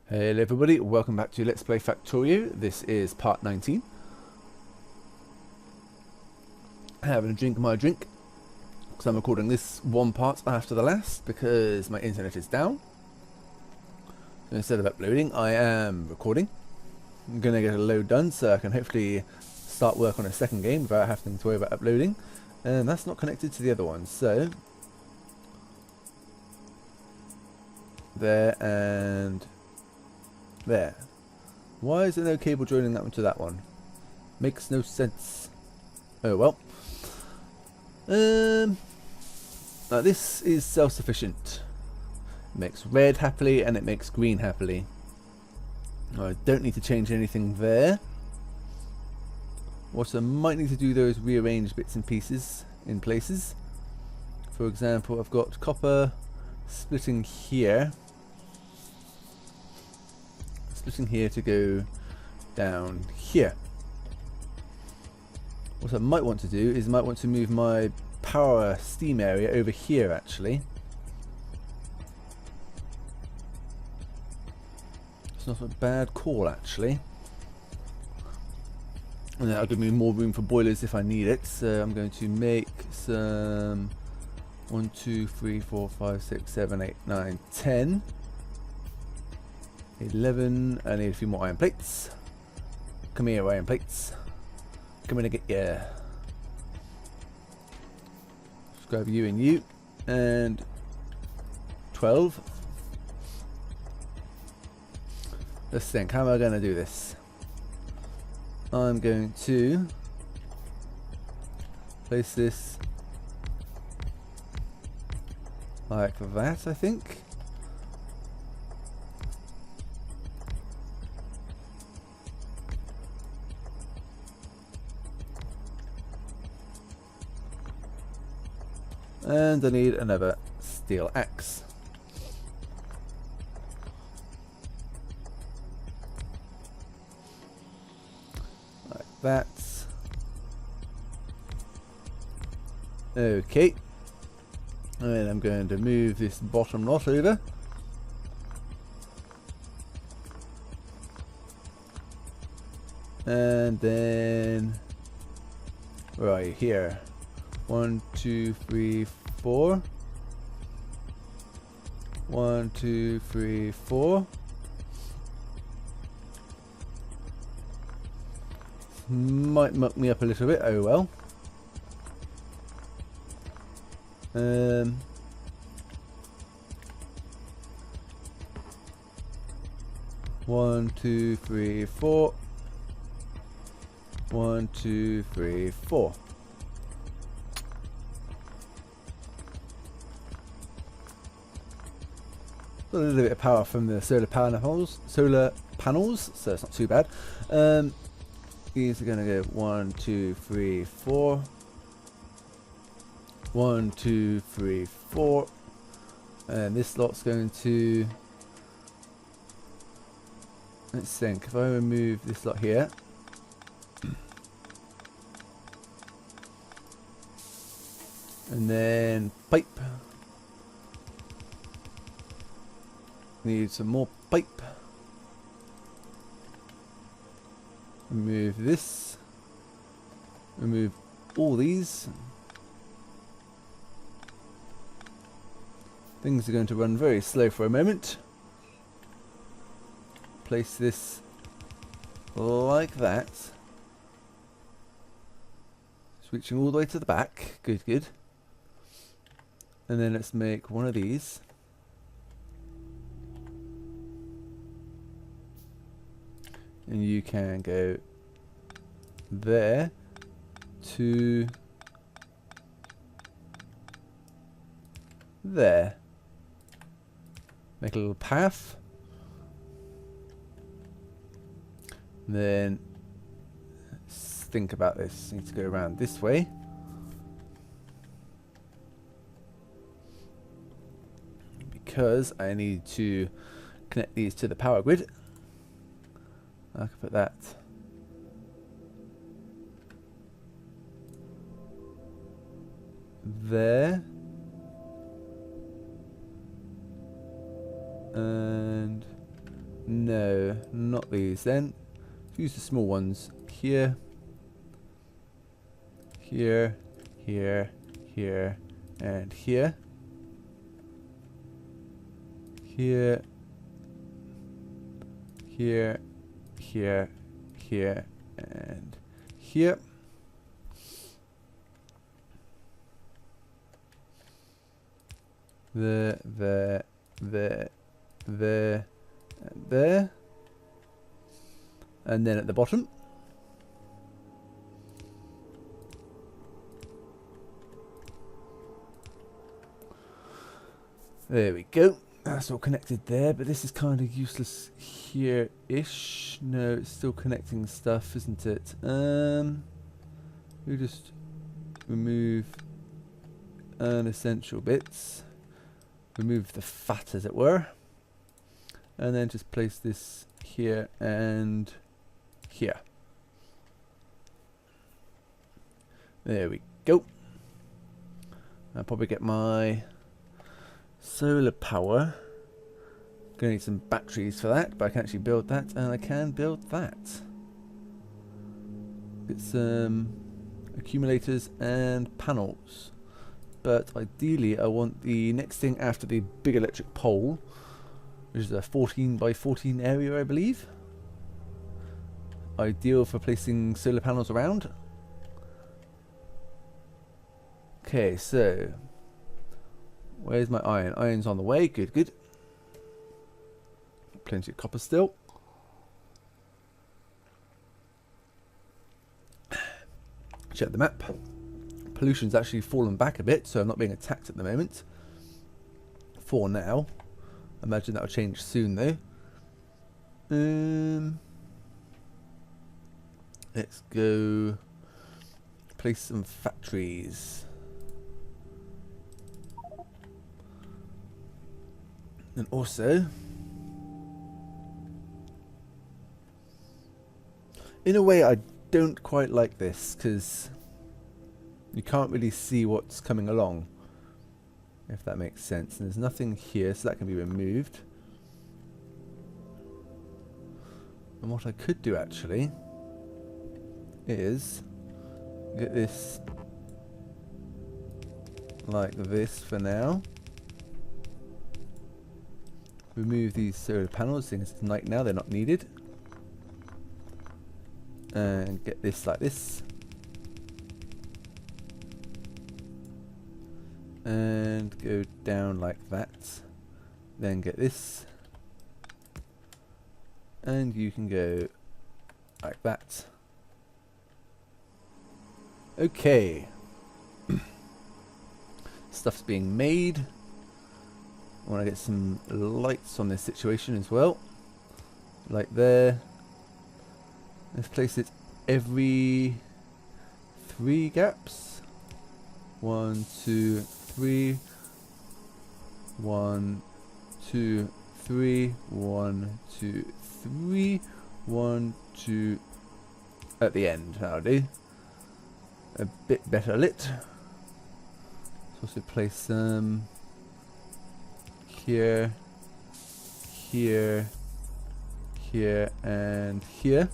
Hello everybody, welcome back to Let's Play Factorio. This is part 19. Having a drink of my drink, because I'm recording this one part after the last, because my internet is down. So instead of uploading, I am recording. I'm going to get a load done so I can hopefully start work on a second game without having to worry about uploading. And that's not connected to the other one, so... there and... there. Why is there no cable joining that one to that one? Makes no sense. Oh well. Now this is self-sufficient. It makes red happily and it makes green happily. I don't need to change anything there. What I might need to do though is rearrange bits and pieces in places. For example, I've got copper splitting here. Splitting here to go down here. What I might want to do is I might want to move my power steam area over here actually. It's not a bad call actually. And that'll give me more room for boilers if I need it. So I'm going to make some 1, 2, 3, 4, 5, 6, 7, 8, 9, 10. 11. I need a few more iron plates. Come here, iron plates. Come in and get ya. Just grab you and you. And 12. Let's think, how am I going to do this? I'm going to place this like that, I think. And I need another steel axe. Like that. Okay. And I'm going to move this bottom lot over. And then right here. 1, 2, 3, 4. 1, 2, 3, 4. Might muck me up a little bit. Oh well. 1, 2, 3, 4. 1, 2, 3, 4. Got a little bit of power from the solar panels, so it's not too bad. These are going to go 1, 2, 3, 4. 1, 2, 3, 4. And this lot's going to... let's think, if I remove this lot here. And then pipe. Need some more pipe. Remove this. Remove all these. Things are going to run very slow for a moment. Place this like that. Switching all the way to the back. Good, good. And then let's make one of these. And you can go there to there. Make a little path. Then let's think about this. Need to go around this way. Because I need to connect these to the power grid. I can put that there. And No, not these then. Use the small ones. Here. Here. Here. Here. And here. Here. Here. Here. Here. And here. There, and there. And then at the bottom. There we go. That's all connected there, but this is kind of useless here-ish. No, it's still connecting stuff, isn't it? We just remove unessential bits. Remove the fat, as it were. And then just place this here and here. There we go. I'll probably get my solar power. Gonna need some batteries for that, but I can actually build that, and I can build that. Get some accumulators and panels. But ideally I want the next thing after the big electric pole, which is a 14 by 14 area, I believe. Ideal for placing solar panels around. Okay, so where's my iron? Iron's on the way. Good, good. Plenty of copper still. Check the map. Pollution's actually fallen back a bit, so I'm not being attacked at the moment. For now. I imagine that'll change soon though. Let's go place some factories. And also, in a way I don't quite like this, because you can't really see what's coming along, if that makes sense. And there's nothing here, so that can be removed. And what I could do actually is get this like this for now. Remove these solar panels, since it's night now, they're not needed. And get this like this. And go down like that. Then get this. And you can go like that. Okay. Stuff's being made. I want to get some lights on this situation as well. Like there. Let's place it every 3 gaps. 1, 2, 3. 1, 2, 3. 1, 2, 3. 1, 2. At the end, that'll do. A bit better lit. Let's also place some here, here, here, and here.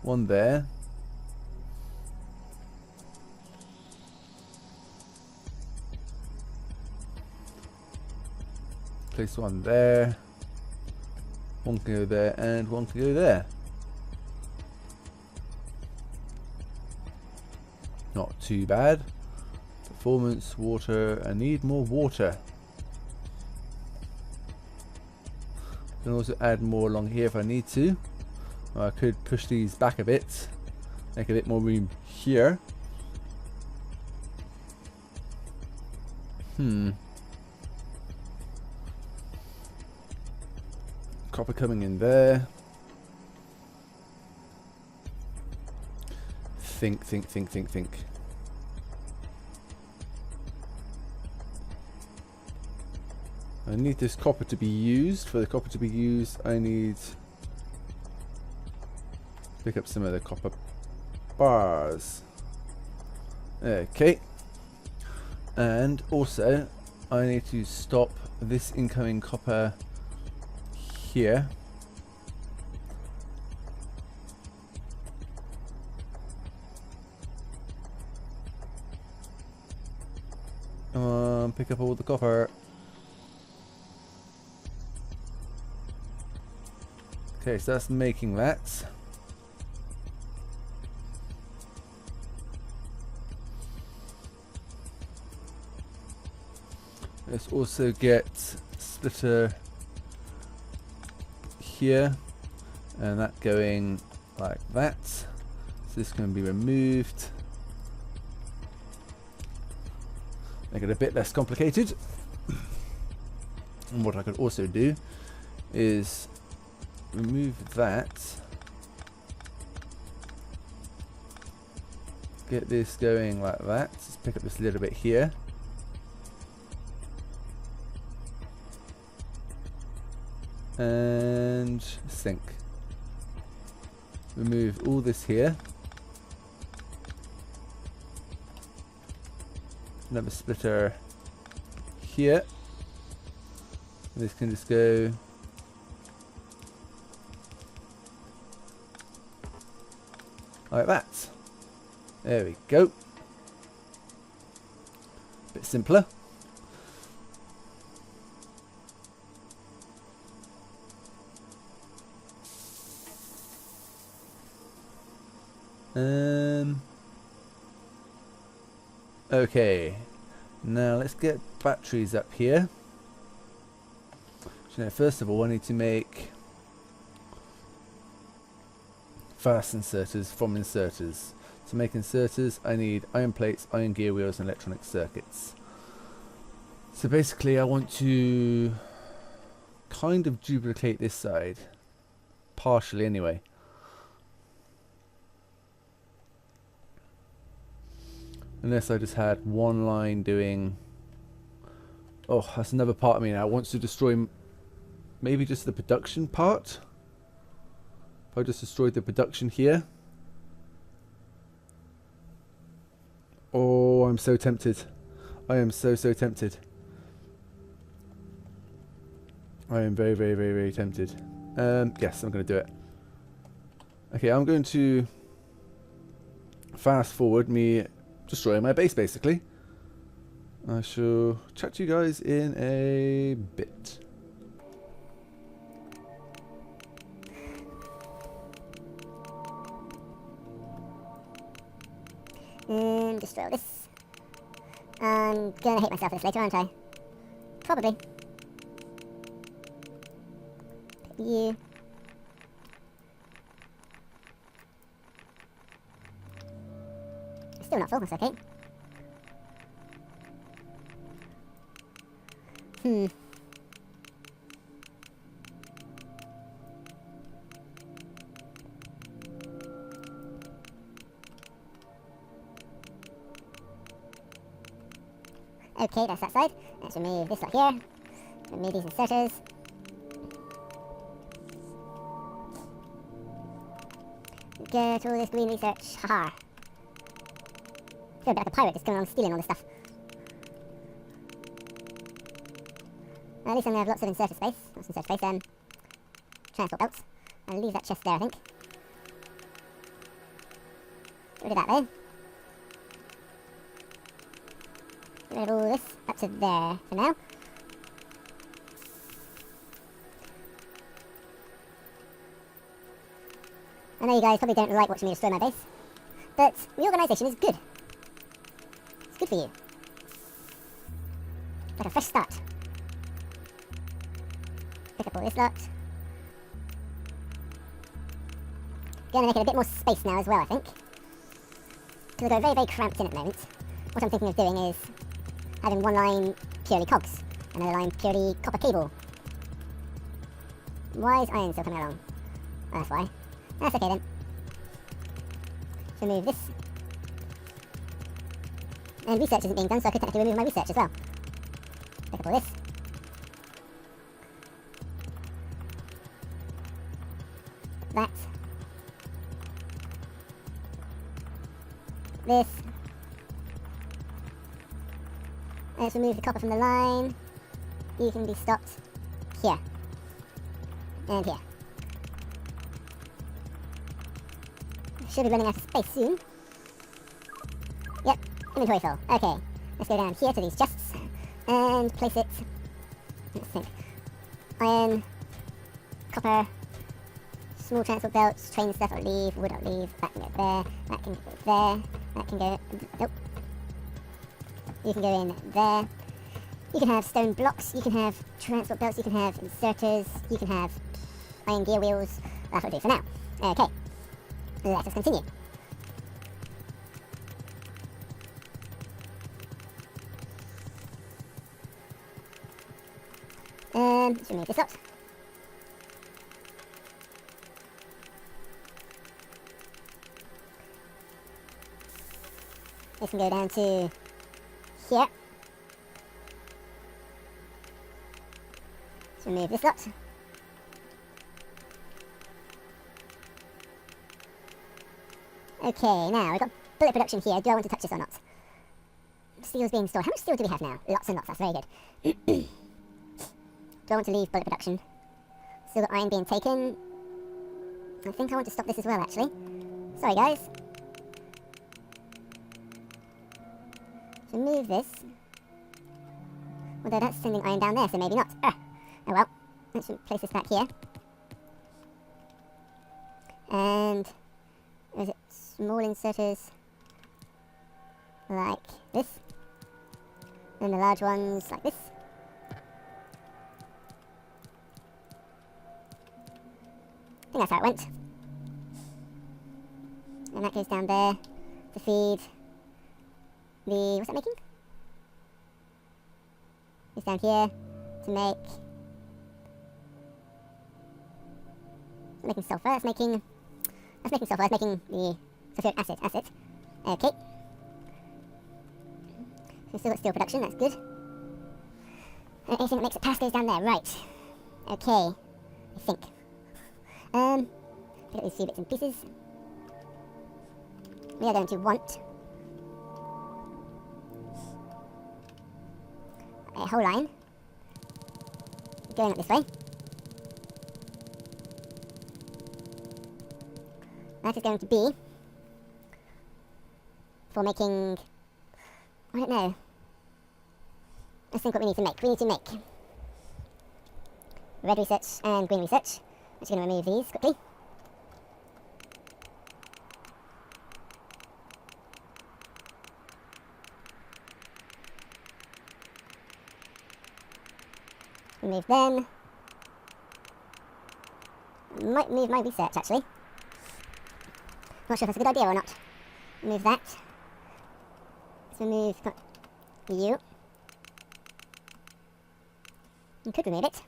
One there. Place one there. One can go there, and one can go there. Not too bad. Performance, water. I need more water. Can also add more along here if I need to. Or I could push these back a bit, make a bit more room here. Copper coming in there. Think. I need this copper to be used. For the copper to be used, I need to pick up some of the copper bars. Okay. And also, I need to stop this incoming copper here. Come on, pick up all the copper. Okay, so that's making that. Let's also get splitter here, and that going like that. So this can be removed. Make it a bit less complicated. And what I could also do is remove that. Get this going like that. Let's pick up this a little bit here. And sink. Remove all this here. Another splitter here. This can just go like that. There we go. Bit simpler. Okay, now let's get batteries up here. So now first of all, I need to make fast inserters from inserters. To make inserters, I need iron plates, iron gear wheels, and electronic circuits. So basically, I want to kind of duplicate this side, partially anyway. Unless I just had one line doing... Oh, that's another part of me now. Wants to destroy maybe just the production part. If I just destroyed the production here. Oh, I'm so tempted. I am so tempted. I am very tempted. Yes, I'm going to do it. Okay, I'm going to fast forward me destroying my base, basically. I shall chat to you guys in a bit. Destroy all this. I'm gonna hate myself for this later, aren't I? Probably. Put you. Still not full, that's okay. Okay, that's that side. Let's remove this lot here. Remove these inserters. Get all this green research. Haha. Feel a bit like a pirate just going around stealing all this stuff. At least I'm going to have lots of inserter space. Not inserter space, transport belts. I'll leave that chest there, I think. Get rid of that though. Get rid of all this up to there for now. I know you guys probably don't like watching me destroy my base, but reorganisation is good. It's good for you. It's like a fresh start. Pick up all this lot. Going to make it a bit more space now as well, I think. Because I've got very cramped in at the moment. What I'm thinking of doing is having one line purely cogs, another line purely copper cable. Why is iron still coming along? Oh, that's why. That's okay then. So remove this. And research isn't being done, so I could technically remove my research as well. Pick up all this. That. this. Let's remove the copper from the line. You can be stopped here. And here. Should be running out of space soon. Yep, inventory full. Okay, let's go down here to these chests and place it. Let's think. Iron, copper, small transport belts, train stuff I'll leave, wood I'll leave, that can go there, that can go there, that can go, nope. You can go in there. You can have stone blocks, you can have transport belts, you can have inserters, you can have iron gear wheels. That'll do for now. Okay, let us continue. Let's remove this out. This can go down to here. Let's remove this lot. Okay, now we've got bullet production here. Do I want to touch this or not? Steel's being stored. How much steel do we have now? Lots and lots, that's very good. Do I want to leave bullet production? Still got iron being taken. I think I want to stop this as well, actually. Sorry, guys. Remove this. Although that's sending iron down there, so maybe not. Oh well. Let's place this back here. And is it small inserters like this? And the large ones like this. I think that's how it went. And that goes down there to feed the, what's that making? It's down here to make, it's making sulfur, that's making sulfur, it's making the sulfuric acid. Okay. So we've still got steel production, that's good. And anything that makes it pass goes down there, right. Okay, I think. Pick up these few bits and pieces. We are going to want a whole line going up this way. That is going to be for making, I don't know. Let's think what we need to make. We need to make red research and green research. I'm just going to remove these quickly. Remove them. Might move my research, actually. Not sure if that's a good idea or not. Remove that. Let's remove you. You could remove it.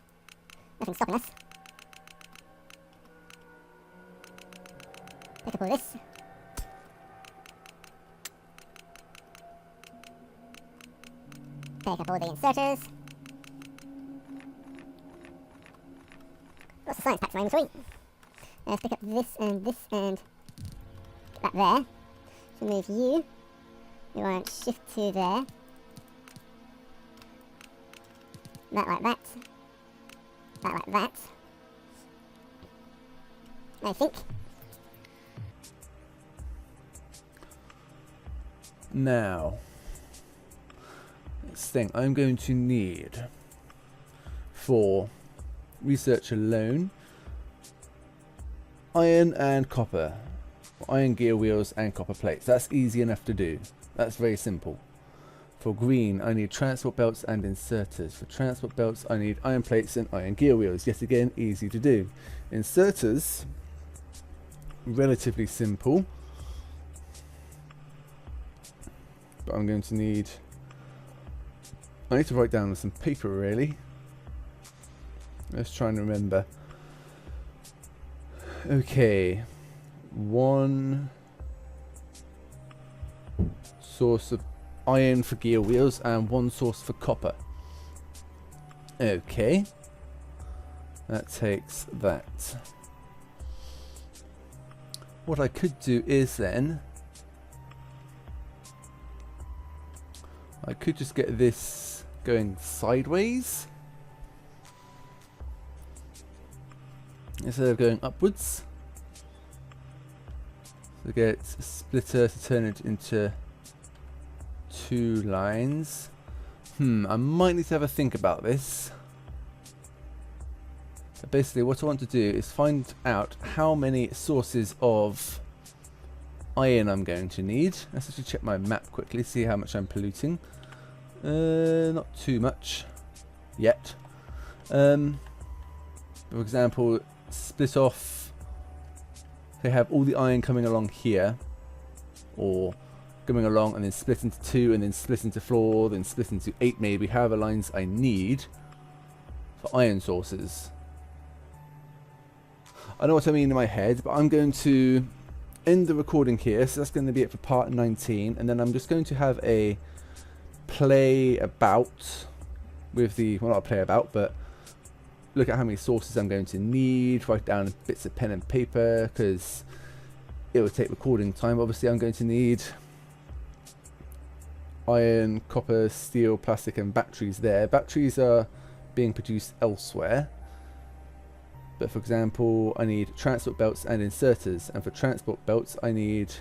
Nothing's stopping us. Pick up all this. Pick up all the inserters. Lots of science packs in my inventory. Let's pick up this and get that there. So move you. We want shift to there. That like that. That like that. I think. Now, let's think. I'm going to need for research alone iron and copper, iron gear wheels and copper plates. That's easy enough to do. That's very simple. For green, I need transport belts and inserters. For transport belts, I need iron plates and iron gear wheels. Yet again, easy to do. Inserters, relatively simple. But I'm going to need, I need to write down some paper really. Let's try and remember. Okay, one source of iron for gear wheels and one source for copper. Okay, that takes that. What I could do is then I could just get this going sideways instead of going upwards. So get a splitter to turn it into 2 lines. I might need to have a think about this. But basically what I want to do is find out how many sources of iron I'm going to need. Let's actually check my map quickly, see how much I'm polluting. Not too much yet. For example, split off. They have all the iron coming along here, or coming along and then split into 2, and then split into 4, then split into 8 maybe, however lines I need for iron sources. I know what I mean in my head, but I'm going to end the recording here, so that's going to be it for part 19, and then I'm just going to have a play about with the, well, not a play about, but look at how many sources I'm going to need, write down bits of pen and paper, because it will take recording time. Obviously I'm going to need iron, copper, steel, plastic and batteries there. Batteries are being produced elsewhere. But for example, I need transport belts and inserters, and for transport belts I need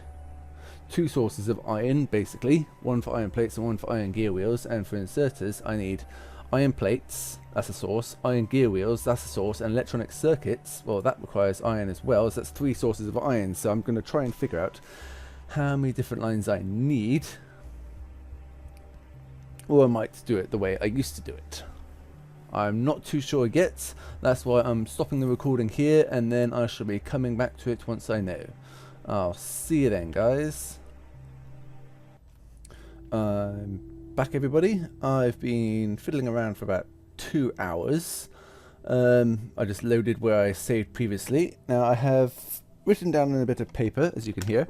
2 sources of iron basically, one for iron plates and one for iron gear wheels, and for inserters I need iron plates, that's a source, iron gear wheels, that's a source, and electronic circuits, well that requires iron as well, so that's 3 sources of iron. So I'm going to try and figure out how many different lines I need, or I might do it the way I used to do it. I'm not too sure yet, that's why I'm stopping the recording here, and then I shall be coming back to it once I know. I'll see you then, guys. I'm back, everybody. I've been fiddling around for about 2 hours. I just loaded where I saved previously. Now I have written down on a bit of paper, as you can hear,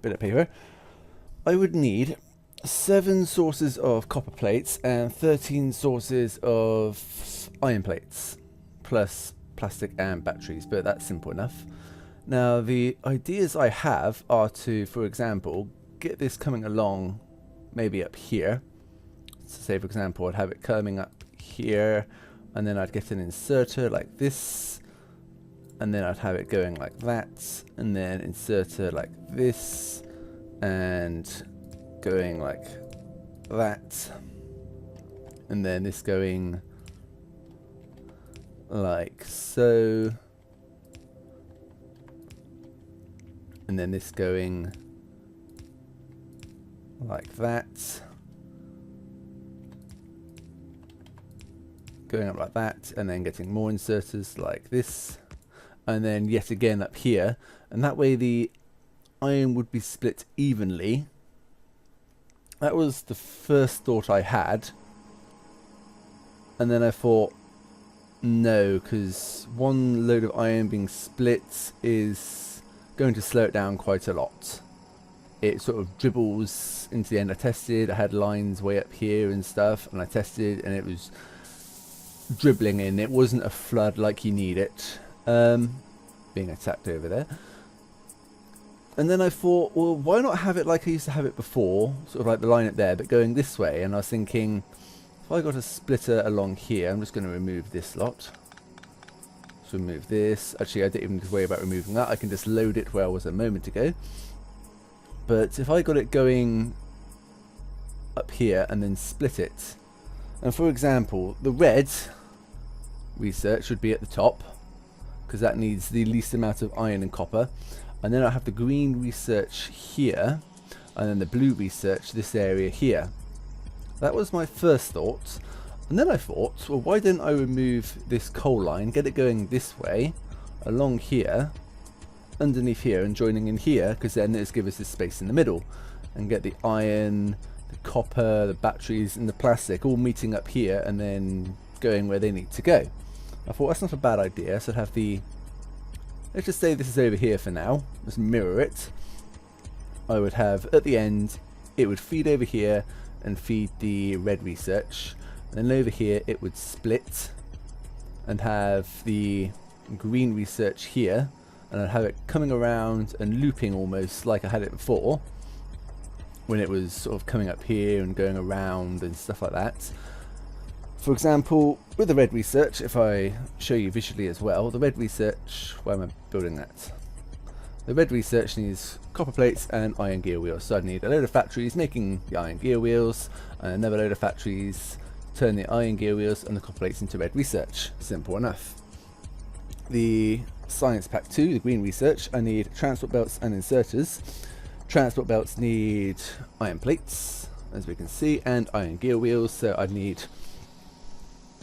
bit of paper, I would need 7 sources of copper plates and 13 sources of iron plates, plus plastic and batteries, but that's simple enough. Now the ideas I have are to, for example, get this coming along maybe up here. So say for example I'd have it coming up here, and then I'd get an inserter like this, and then I'd have it going like that, and then inserter like this, and going like that, and then this going like so, and then this going like that, going up like that, and then getting more inserters like this, and then yet again up here, and that way the iron would be split evenly. That was the first thought I had, and then I thought no, because one load of iron being split is going to slow it down quite a lot. It sort of dribbles into the end. I tested, I had lines way up here and stuff, and I tested and it was dribbling in. It wasn't a flood like you need it. Being attacked over there. And then I thought, well, why not have it like I used to have it before, sort of like the line up there, but going this way. And I was thinking, if I got a splitter along here, I'm just going to remove this lot. So remove this. Actually, I didn't even worry about removing that. I can just load it where I was a moment ago. But if I got it going up here and then split it, and for example, the red research should be at the top, because that needs the least amount of iron and copper. And then I have the green research here, and then the blue research this area here. That was my first thought. And then I thought, well, why don't I remove this coal line, get it going this way, along here, underneath here, and joining in here, because then it'll give us this space in the middle, and get the iron, the copper, the batteries, and the plastic all meeting up here, and then going where they need to go. I thought that's not a bad idea, so I'd have the... Let's just say this is over here for now. Just mirror it. I would have, at the end, it would feed over here and feed the red research. And then over here it would split and have the green research here. And I'd have it coming around and looping almost like I had it before. when it was sort of coming up here and going around and stuff like that. For example, with the red research, if I show you visually as well, the red research, why am I building that? The red research needs copper plates and iron gear wheels. So I'd need a load of factories making the iron gear wheels, and another load of factories turn the iron gear wheels and the copper plates into red research. Simple enough. The Science Pack 2, the green research, I need transport belts and inserters. Transport belts need iron plates, as we can see, and iron gear wheels. So I'd need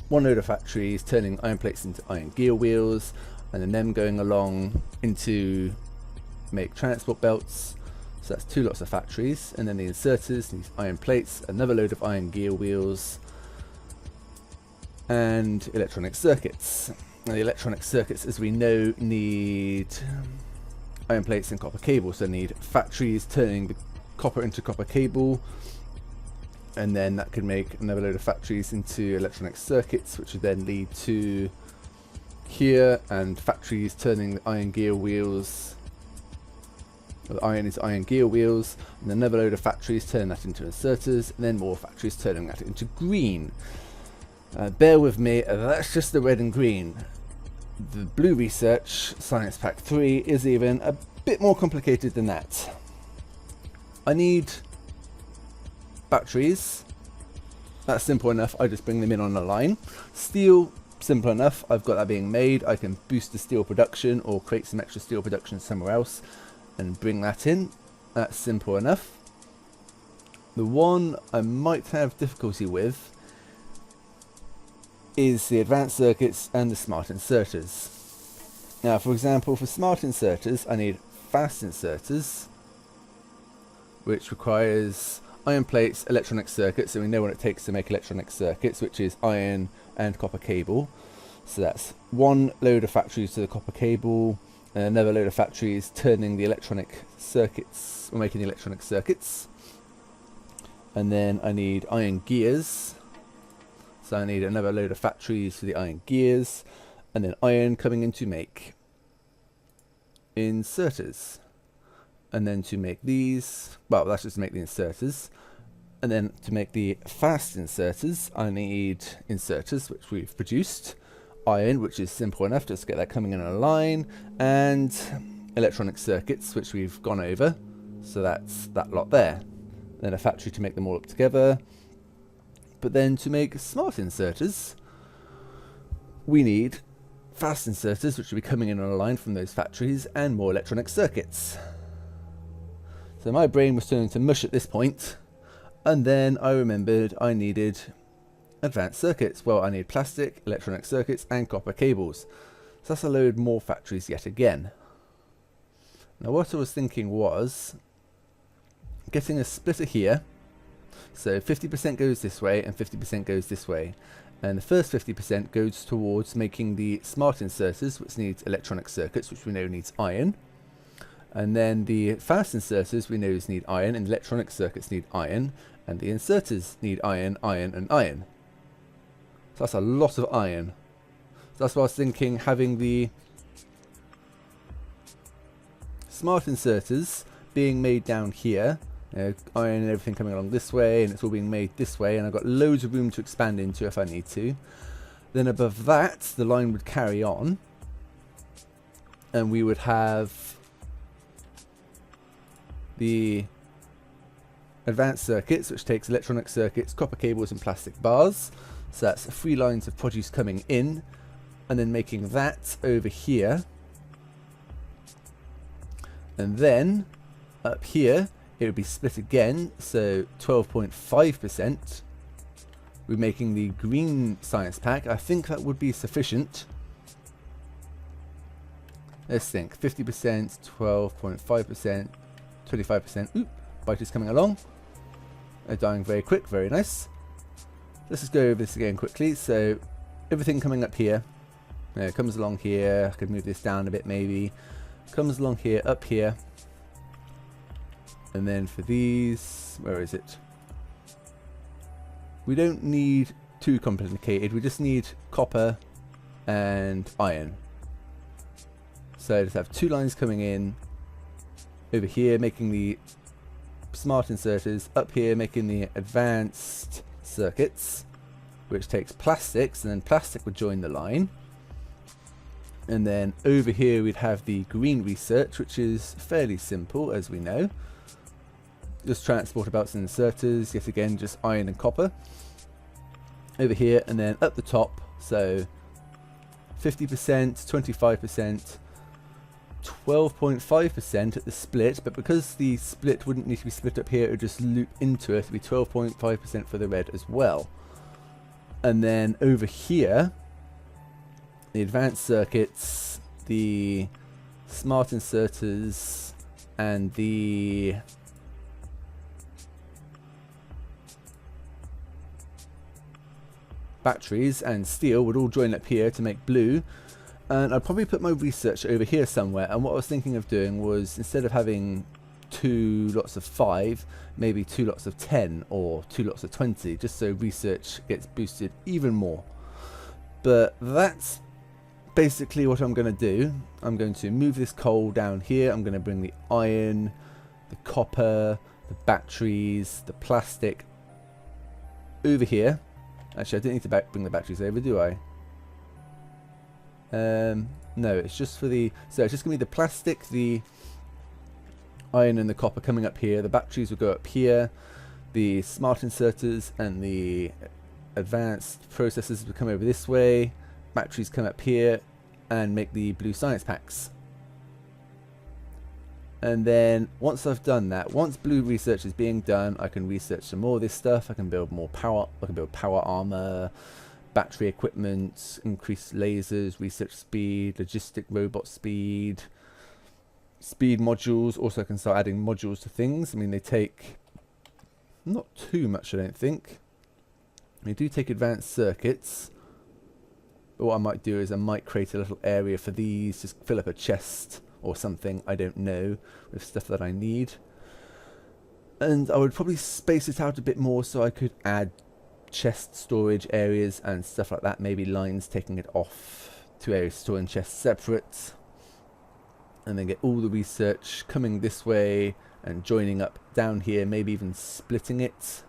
one load of factories turning iron plates into iron gear wheels, and then them going along into make transport belts. So that's 2 lots of factories, and then the inserters need iron plates, another load of iron gear wheels, and electronic circuits. Now the electronic circuits, as we know, need iron plates and copper cable. So need factories turning the copper into copper cable, and then that could make another load of factories into electronic circuits, which would then lead to here, and factories turning the iron gear wheels, or the iron is iron gear wheels, and another load of factories turn that into inserters, and then more factories turning that into green. Bear with me, that's just the red and green. The blue research, Science Pack 3, is even a bit more complicated than that. I need batteries. That's simple enough, I just bring them in on a line. Steel, simple enough, I've got that being made. I can boost the steel production or create some extra steel production somewhere else and bring that in. That's simple enough. The one I might have difficulty with is the advanced circuits and the smart inserters. Now, for example, for smart inserters, I need fast inserters, which requires iron plates, electronic circuits, so we know what it takes to make electronic circuits, which is iron and copper cable. So that's one load of factories to the copper cable, and another load of factories turning the electronic circuits, or making the electronic circuits. And then I need iron gears. So I need another load of factories for the iron gears, and then iron coming in to make inserters. And then to make these, well, that's just to make the inserters. And then to make the fast inserters, I need inserters, which we've produced. Iron, which is simple enough, just get that coming in a line. And electronic circuits, which we've gone over. So that's that lot there. Then a factory to make them all up together. But then to make smart inserters, we need fast inserters, which will be coming in on a line from those factories, and more electronic circuits. So my brain was turning to mush at this point, and then I remembered I needed advanced circuits. Well, I need plastic, electronic circuits, and copper cables. So that's a load more factories yet again. Now what I was thinking was getting a splitter here. So 50% goes this way and 50% goes this way. And the first 50% goes towards making the smart inserters, which needs electronic circuits, which we know needs iron. And then the fast inserters we know need iron, and electronic circuits need iron. And the inserters need iron, iron, and iron. So that's a lot of iron. So that's why I was thinking, having the smart inserters being made down here, iron and everything coming along this way, and it's all being made this way, and I've got loads of room to expand into if I need to. Then above that, the line would carry on, and we would have the advanced circuits, which takes electronic circuits, copper cables, and plastic bars. So that's 3 lines of produce coming in, and then making that over here. And then up here it would be split again, so 12.5%. We're making the green science pack. I think that would be sufficient. Let's think. 50%, 12.5%, 25%. Oop, bite is coming along. They're dying very quick, very nice. Let's just go over this again quickly. So everything coming up here, comes along here. I could move this down a bit maybe. Comes along here, up here. And then for these, where is it? We don't need too complicated. We just need copper and iron. So just have 2 lines coming in over here, making the smart inserters, up here making the advanced circuits, which takes plastics, and then plastic would join the line. And then over here we'd have the green research, which is fairly simple, as we know. Just transporter belts and inserters, yet again just iron and copper. Over here, and then up the top, so 50%, 25%, 12.5% at the split, but because the split wouldn't need to be split up here, it would just loop into it, it would be 12.5% for the red as well. And then over here, the advanced circuits, the smart inserters, and the batteries and steel would all join up here to make blue. And I'd probably put my research over here somewhere, and what I was thinking of doing was, instead of having 2 lots of 5, maybe 2 lots of 10 or 2 lots of 20, just so research gets boosted even more. But that's basically what I'm going to do. I'm going to move this coal down here. I'm going to bring the iron, the copper, the batteries, the plastic over here. Actually, I didn't need to bring the batteries over, do I? No, it's just for the... So it's just going to be the plastic, the iron and the copper coming up here. The batteries will go up here. The smart inserters and the advanced processors will come over this way. Batteries come up here and make the blue science packs. And then once I've done that, once blue research is being done, I can research some more of this stuff. I can build more power. I can build power armor, battery equipment, increase lasers, research speed, logistic robot speed, speed modules. Also I can start adding modules to things. I mean, they take not too much, I don't think. They do take advanced circuits. But what I might do is I might create a little area for these, just fill up a chest or something, I don't know, with stuff that I need. And I would probably space it out a bit more so I could add chest storage areas and stuff like that, maybe lines taking it off, 2 areas storing chests separate, and then get all the research coming this way and joining up down here, maybe even splitting it,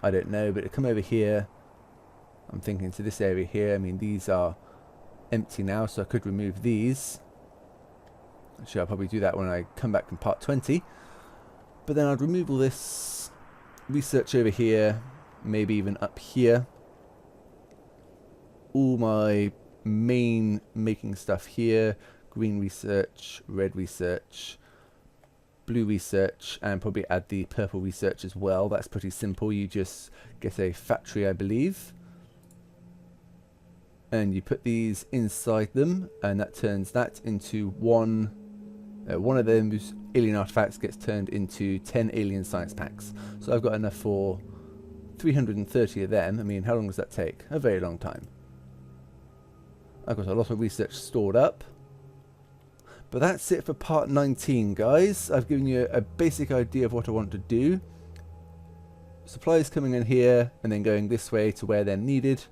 I don't know, but it'll come over here. I'm thinking to this area here. I mean, these are empty now, so I could remove these. Actually, I'll probably do that when I come back in part 20, but then I'd remove all this research over here, maybe even up here. All my main making stuff here, green research, red research, blue research, and probably add the purple research as well. That's pretty simple. You just get a factory, I believe, and you put these inside them, and that turns that into one of those alien artifacts gets turned into 10 alien science packs. So I've got enough for 330 of them. I mean, how long does that take? A very long time. I've got a lot of research stored up. But that's it for part 19, guys. I've given you a basic idea of what I want to do. Supplies coming in here and then going this way to where they're needed.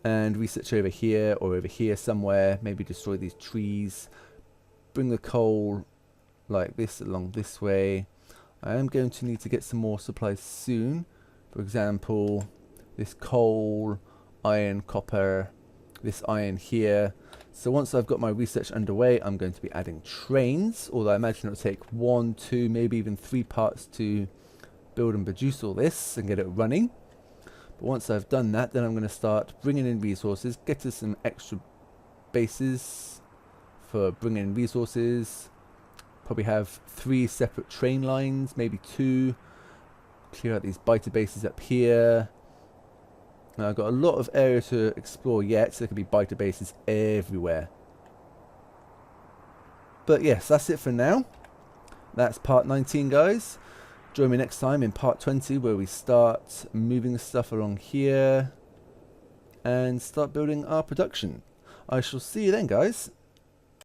And research over here or over here somewhere. Maybe destroy these trees. Bring the coal like this along this way. I am going to need to get some more supplies soon. For example, this coal, iron, copper, this iron here. So once I've got my research underway, I'm going to be adding trains, although I imagine it'll take 1, 2, maybe even 3 parts to build and produce all this and get it running. But once I've done that, then I'm going to start bringing in resources, get us some extra bases for bringing in resources. Probably have 3 separate train lines, maybe 2. Clear out these biter bases up here. Now I've got a lot of area to explore yet, so there could be biter bases everywhere. But yes, that's it for now. That's part 19, guys. Join me next time in part 20, where we start moving the stuff along here and start building our production. I shall see you then, guys.